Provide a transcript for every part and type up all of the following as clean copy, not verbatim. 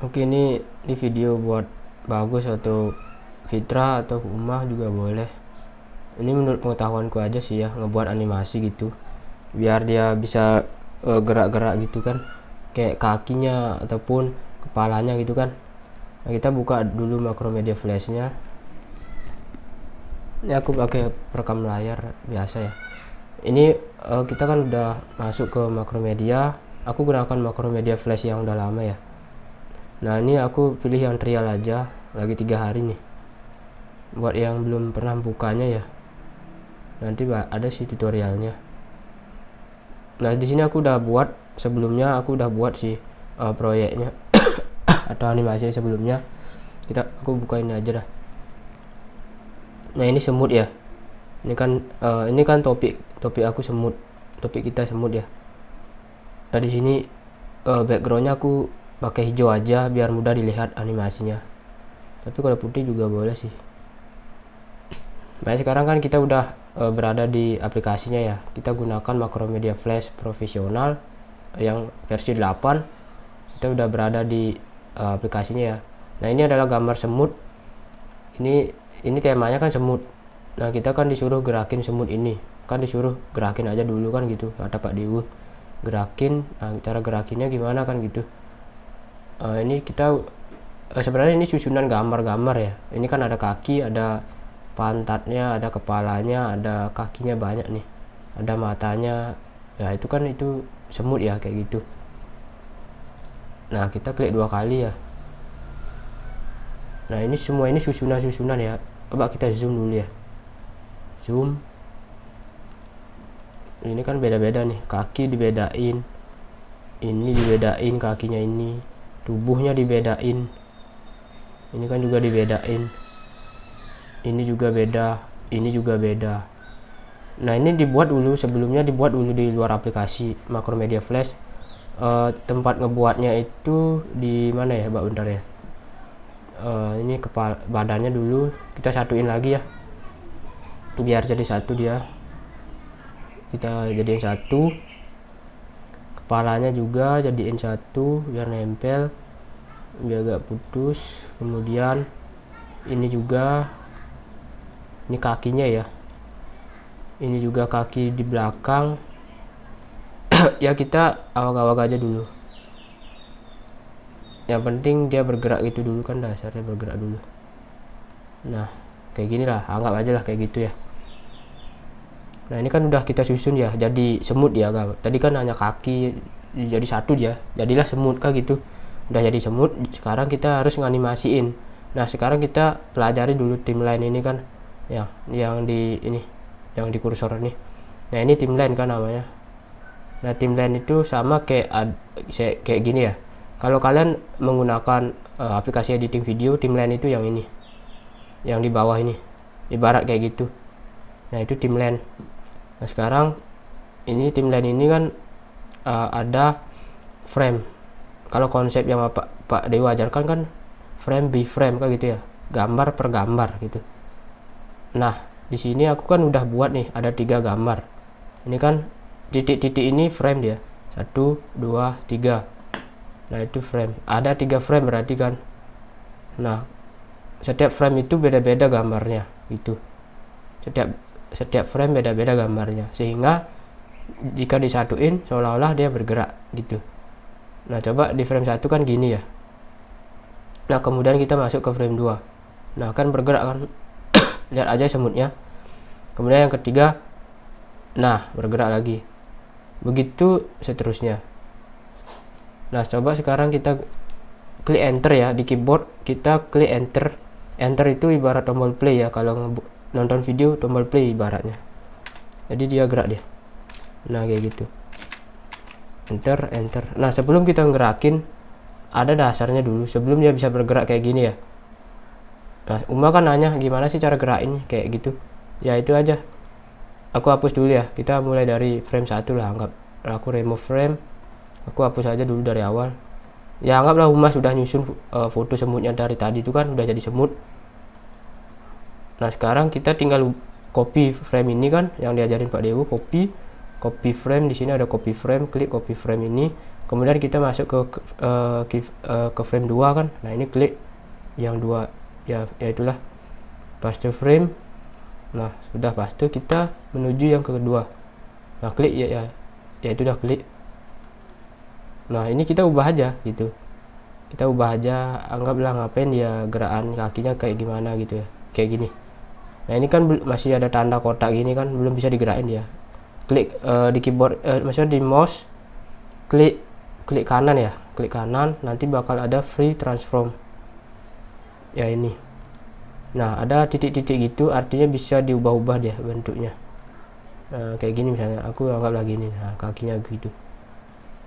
Oke, ini video buat bagus atau Fitra atau Umah juga boleh. Ini menurut pengetahuanku aja sih ya, ngebuat animasi gitu biar dia bisa gerak-gerak gitu kan, kayak kakinya ataupun kepalanya gitu kan. Nah, kita buka dulu Macromedia Flashnya. Ini aku pakai perekam layar biasa ya. Ini kita kan udah masuk ke Macromedia. Aku gunakan Macromedia Flash yang udah lama ya. Nah, ini aku pilih yang trial aja, lagi 3 hari nih. Buat yang belum pernah bukanya ya, nanti ada sih tutorialnya. Nah, di sini aku udah buat sebelumnya, aku udah buat sih proyeknya atau animasi sebelumnya. Aku buka ini aja dah. Nah, ini semut ya. Ini kan topik aku semut, topik kita semut ya. Nah, di sini backgroundnya aku pakai hijau aja biar mudah dilihat animasinya, tapi kalau putih juga boleh sih. Nah, sekarang kan kita udah berada di aplikasinya ya. Kita gunakan Macromedia Flash profesional yang versi 8. Kita udah berada di aplikasinya ya. Nah, ini adalah gambar semut. Ini temanya kan semut. Nah, kita kan disuruh gerakin semut ini, kan disuruh gerakin aja dulu kan gitu, kata Pak Dewu, gerakin. Nah, cara gerakinnya gimana kan gitu. Ini kita sebenarnya ini susunan gambar-gambar ya. Ini kan ada kaki, ada pantatnya, ada kepalanya, ada kakinya banyak nih, ada matanya ya. Itu kan itu semut ya, kayak gitu. Nah, kita klik 2 kali ya. Nah, ini semua ini susunan ya. Coba kita zoom dulu ya, zoom. Ini kan beda-beda nih, kaki dibedain, ini dibedain kakinya, ini tubuhnya dibedain, ini kan juga dibedain, ini juga beda, ini juga beda. Nah, ini dibuat dulu, sebelumnya dibuat dulu di luar aplikasi Macromedia Flash. Tempat ngebuatnya itu di mana ya, Mbak, bentar ya. Ini kepala badannya dulu kita satuin lagi ya, biar jadi satu dia. Kita jadiin satu, kepalanya juga jadiin satu biar nempel, biar gak putus. Kemudian ini juga, ini kakinya ya, ini juga kaki di belakang. Ya, kita awak-awak aja dulu, yang penting dia bergerak gitu dulu kan, dasarnya bergerak dulu. Nah, kayak gini lah, anggap aja lah kayak gitu ya. Nah, ini kan udah kita susun ya, jadi semut ya. Tadi kan hanya kaki, jadi satu dia, jadilah semut kan gitu. Udah jadi semut, sekarang kita harus nganimasiin. Nah, sekarang kita pelajari dulu timeline ini kan ya, yang di ini, yang di kursor ini. Nah, ini timeline kan namanya. Nah, timeline itu sama kayak gini ya. Kalau kalian menggunakan aplikasi editing video, timeline itu yang ini, yang di bawah ini, ibarat kayak gitu. Nah, itu timeline. Nah, sekarang ini timeline ini kan ada frame. Kalau konsep yang Pak Dewa ajarkan kan frame by frame kan gitu ya, gambar per gambar gitu. Nah, di sini aku kan udah buat nih, ada 3 gambar. Ini kan titik-titik ini frame dia, 1, 2, 3. Nah, itu frame, ada 3 frame berarti kan. Nah, setiap frame itu beda-beda gambarnya gitu. Setiap frame beda-beda gambarnya, sehingga jika disatuin seolah-olah dia bergerak gitu. Nah, coba di frame 1 kan gini ya. Nah, kemudian kita masuk ke frame 2. Nah, kan bergerak kan. Lihat aja semutnya. Kemudian yang ketiga, nah, bergerak lagi. Begitu seterusnya. Nah, coba sekarang kita klik enter ya di keyboard, kita klik enter. Enter itu ibarat tombol play ya, kalau nonton video tombol play ibaratnya. Jadi dia gerak dia. Nah, kayak gitu. Enter. Nah, sebelum kita ngerakin, ada dasarnya dulu sebelum dia bisa bergerak kayak gini ya. Nah, Uma kan nanya gimana sih cara gerakin kayak gitu. Ya, itu aja. Aku hapus dulu ya. Kita mulai dari frame 1 lah, anggap. Aku remove frame. Aku hapus aja dulu dari awal. Ya, anggaplah Uma sudah nyusun foto semutnya dari tadi itu kan udah jadi semut. Nah, sekarang kita tinggal copy frame ini kan yang diajarin Pak Dewu, copy frame. Di sini ada copy frame, klik copy frame ini, kemudian kita masuk ke frame 2 kan. Nah ini klik yang 2 ya, itulah paste frame. Nah sudah paste, kita menuju yang kedua. Nah klik ya itu udah klik. Nah ini kita ubah aja gitu, kita ubah aja, anggaplah ngapain ya, gerakan kakinya kayak gimana gitu ya, kayak gini. Nah ini kan masih ada tanda kotak gini kan, belum bisa digerakin ya. Klik di keyboard, maksudnya di mouse, klik kanan ya, klik kanan, nanti bakal ada free transform ya ini. Nah ada titik-titik gitu, artinya bisa diubah-ubah dia bentuknya. Nah, kayak gini misalnya, aku anggaplah gini. Nah kakinya gitu,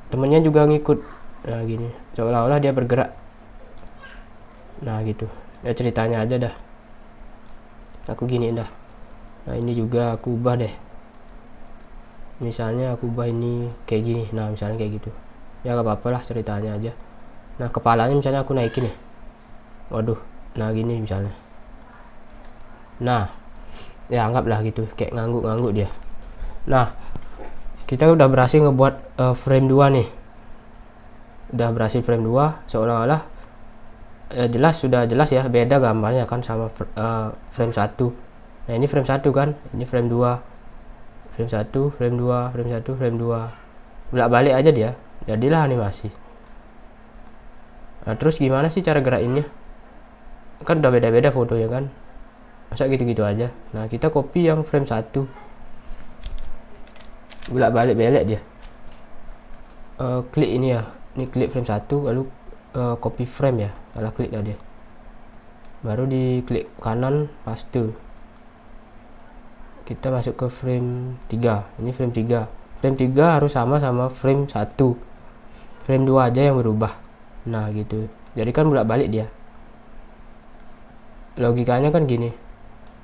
temennya juga ngikut. Nah gini, seolah-olah dia bergerak. Nah gitu ya, ceritanya aja dah, aku gini dah. Nah ini juga aku ubah deh, misalnya aku ubah ini kayak gini. Nah misalnya kayak gitu ya, gak apa-apa lah, ceritanya aja. Nah kepalanya misalnya aku naikin nih, waduh, nah gini misalnya. Nah ya anggaplah gitu, kayak ngangguk-ngangguk dia. Nah kita udah berhasil ngebuat frame 2 nih, udah berhasil frame 2, seolah-olah sudah jelas ya, beda gambarnya kan sama frame 1. Nah ini frame 1 kan, ini frame 2, frame 1, frame 2, frame 1, frame 2, bolak-balik aja dia, jadilah animasi. Nah terus gimana sih cara gerakinnya, kan udah beda-beda fotonya kan, masa gitu-gitu aja. Nah kita copy yang frame 1, bolak-balik belek dia. Klik ini ya, ini klik frame 1, lalu copy frame ya, salah klik tadi, baru di klik kanan paste. Kita masuk ke frame 3, ini frame 3. Frame 3 harus sama frame 1, frame 2 aja yang berubah. Nah gitu, jadi kan bolak-balik dia, logikanya kan gini,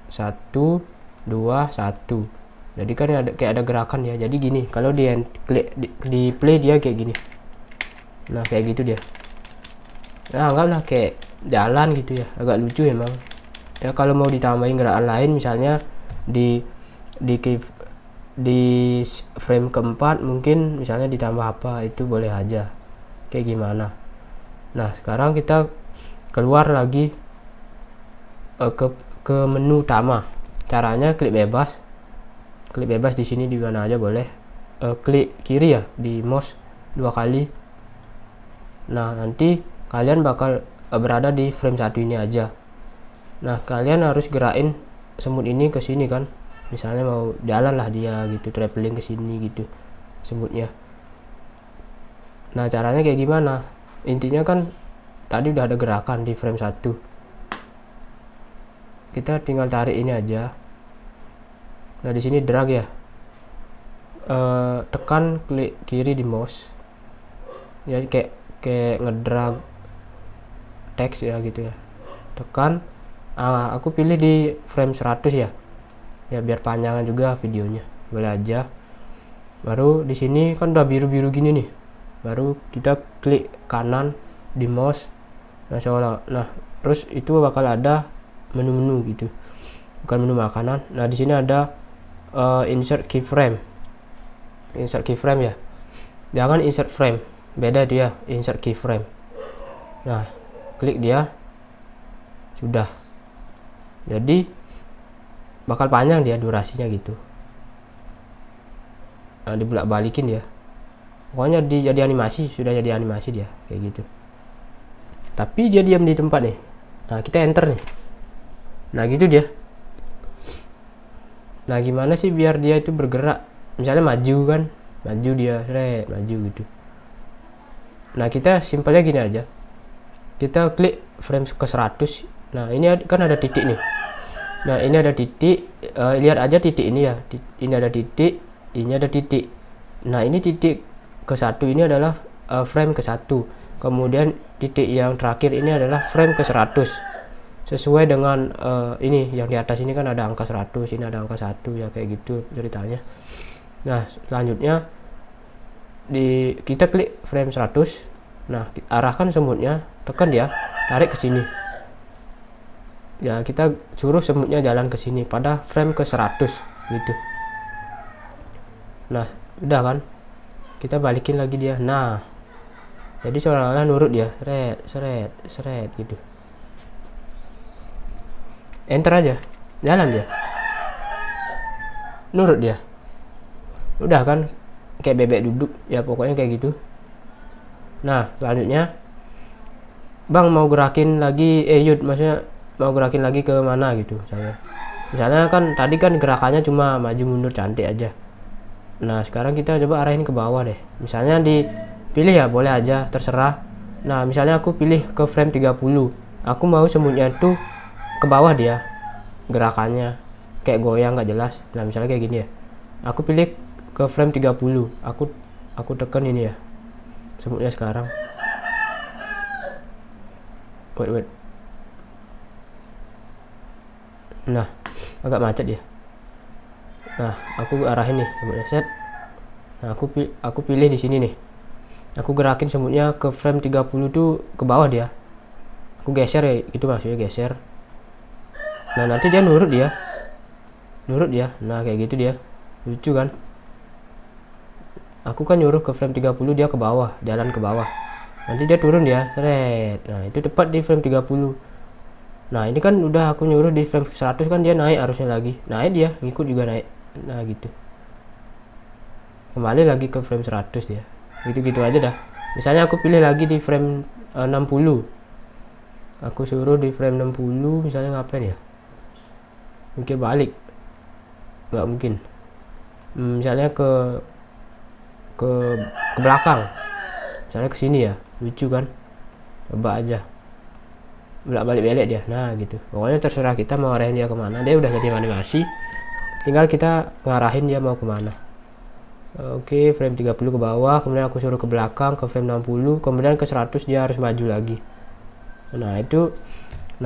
1 2 1. Jadi kan kayak ada gerakan ya. Jadi gini, kalau dia klik di play dia kayak gini. Nah kayak gitu dia. Nah anggaplah kayak jalan gitu ya, agak lucu emang ya. Kalau mau ditambahin gerakan lain, misalnya di frame keempat mungkin misalnya ditambah apa, itu boleh aja, kayak gimana. Nah sekarang kita keluar lagi ke menu utama. Caranya klik bebas di sini, di mana aja boleh. Klik kiri ya di mouse 2 kali. Nah nanti kalian bakal berada di frame 1 ini aja. Nah kalian harus gerakin semut ini ke sini kan, misalnya mau jalan lah dia gitu, traveling ke sini gitu semutnya. Nah caranya kayak gimana, intinya kan tadi udah ada gerakan di frame 1, kita tinggal tarik ini aja. Nah di sini drag ya, tekan klik kiri di mouse ya, kayak ngedrag teks ya gitu ya, tekan. Aku pilih di frame 100 ya biar panjangan juga videonya, boleh aja. Baru di sini kan udah biru-biru gini nih, baru kita klik kanan di mouse. Nah terus itu bakal ada menu-menu gitu, bukan menu makanan. Nah di sini ada insert keyframe ya, jangan insert frame, beda dia, insert keyframe. Nah klik dia, sudah, jadi bakal panjang dia durasinya gitu. Nah dibolak-balikin dia, pokoknya jadi animasi, sudah jadi animasi dia kayak gitu. Tapi dia diam di tempat nih. Nah kita enter nih, nah gitu dia. Nah gimana sih biar dia itu bergerak, misalnya maju kan, maju dia, maju gitu. Nah kita simpelnya gini aja, kita klik frame ke 100. Nah ini kan ada titik nih, nah ini ada titik, lihat aja titik ini ya, ini ada titik, ini ada titik. Nah ini titik ke 1 ini adalah frame ke 1, kemudian titik yang terakhir ini adalah frame ke 100, sesuai dengan ini yang di atas ini kan ada angka 100, ini ada angka 1 ya, kayak gitu ceritanya. Nah selanjutnya kita klik frame 100. Nah arahkan semutnya, tekan dia, tarik ke sini ya, kita suruh semutnya jalan ke sini pada frame ke 100 gitu. Nah udah kan, kita balikin lagi dia. Nah Jadi seolah-olah nurut dia, seret seret seret gitu. Enter aja, jalan dia, nurut dia. Udah kan, kayak bebek duduk ya, pokoknya kayak gitu. Nah selanjutnya, bang mau gerakin lagi, Yud maksudnya mau gerakin lagi ke mana gitu misalnya kan tadi kan gerakannya cuma maju mundur cantik aja. Nah sekarang kita coba arahin ke bawah deh, misalnya dipilih ya, boleh aja terserah. Nah misalnya aku pilih ke frame 30, aku mau semutnya tuh ke bawah dia gerakannya, kayak goyang nggak jelas. Nah misalnya kayak gini ya, aku pilih ke frame 30, aku tekan ini ya semutnya sekarang. Wait. Nah agak macet ya. Nah aku arahin nih semutnya set. Nah aku pilih di sini nih, aku gerakin semutnya ke frame 30 tuh ke bawah dia, aku geser ya, itu maksudnya geser. Nah nanti dia nurut dia. Nah kayak gitu dia, lucu kan. Aku kan nyuruh ke frame 30, dia ke bawah, jalan ke bawah, nanti dia turun dia seret. Nah itu tepat di frame 30. Nah ini kan udah aku nyuruh di frame 100 kan, dia naik harusnya lagi, naik dia ngikut juga naik. Nah gitu, kembali lagi ke frame 100 dia, gitu-gitu aja dah. Misalnya aku pilih lagi di frame 60, aku suruh di frame 60 misalnya, ngapain ya, mungkin balik, nggak mungkin. Misalnya ke belakang, misalnya ke sini ya, lucu kan, coba aja balik belek dia. Nah gitu, pokoknya terserah kita mau arahin dia kemana, dia udah jadi animasi, tinggal kita ngarahin dia mau kemana. Oke, frame 30 ke bawah, kemudian aku suruh ke belakang ke frame 60, kemudian ke 100 dia harus maju lagi. Nah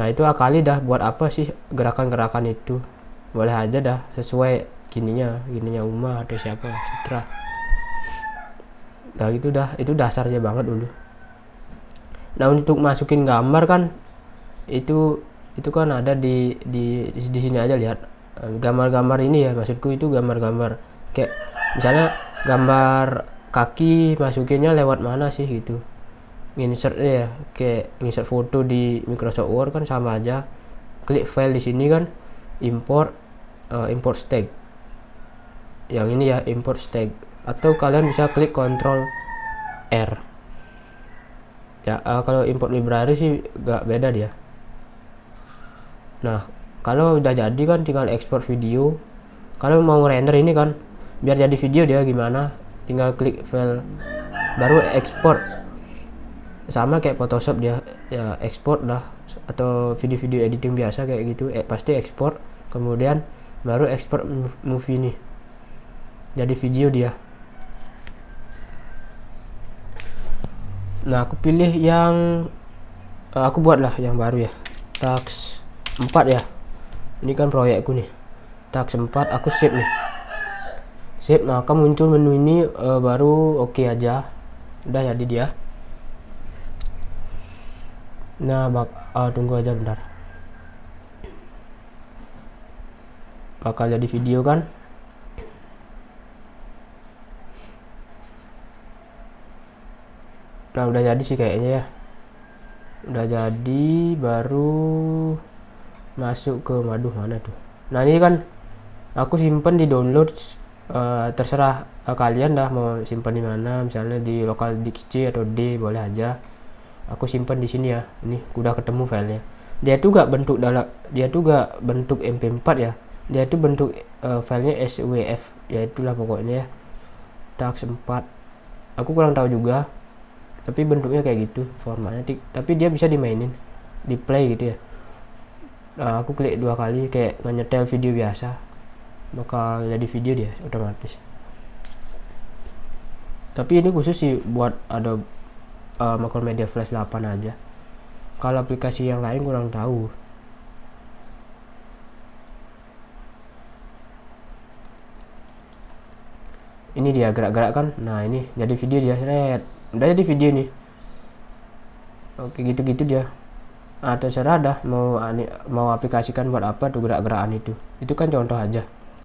itu akali dah, buat apa sih gerakan-gerakan itu, boleh aja dah sesuai gininya Uma atau siapa, Citra. Nah itu dasarnya banget dulu. Nah untuk masukin gambar kan itu kan ada di sini aja, lihat gambar-gambar ini ya, maksudku itu gambar-gambar kayak misalnya gambar kaki, masukinnya lewat mana sih gitu, insert ya, kayak insert foto di Microsoft Word kan sama aja, klik file di sini kan, import stag, yang ini ya, import stag, atau kalian bisa klik Ctrl R ya. Kalau import library sih gak beda dia. Nah kalau udah jadi kan tinggal ekspor video. Kalau mau render ini kan biar jadi video dia gimana, tinggal klik file baru ekspor, sama kayak Photoshop dia ya, ekspor dah, atau video-video editing biasa kayak gitu, pasti ekspor, kemudian baru ekspor movie nih, jadi video dia. Nah aku pilih yang aku buatlah yang baru ya, tax 4 ya, ini kan proyekku nih, tax 4, aku save nih, save, maka muncul menu ini, baru oke aja, udah jadi dia. Nah tunggu aja bentar, bakal jadi video kan. Nah udah jadi sih kayaknya ya, udah jadi, baru masuk ke mana tuh. Nah ini kan aku simpen di download, terserah kalian dah mau simpan di mana, misalnya di local disk C atau D boleh aja. Aku simpan di sini ya, ini udah ketemu filenya. Dia tuh gak bentuk MP4 ya, dia tuh bentuk filenya SWF ya, itulah pokoknya ya, tax 4. Aku kurang tahu juga, tapi bentuknya kayak gitu formatnya, tapi dia bisa dimainin, di play gitu ya. Nah, aku klik 2 kali kayak nyetel video biasa, bakal jadi video dia otomatis. Tapi ini khusus sih buat ada Macromedia Flash 8 aja, kalau aplikasi yang lain kurang tahu. Ini dia gerak-gerak kan, nah ini jadi video dia, udah jadi video nih. Oke gitu-gitu dia. Terserah dah mau aplikasikan buat apa tuh gerak-gerakan itu kan contoh aja.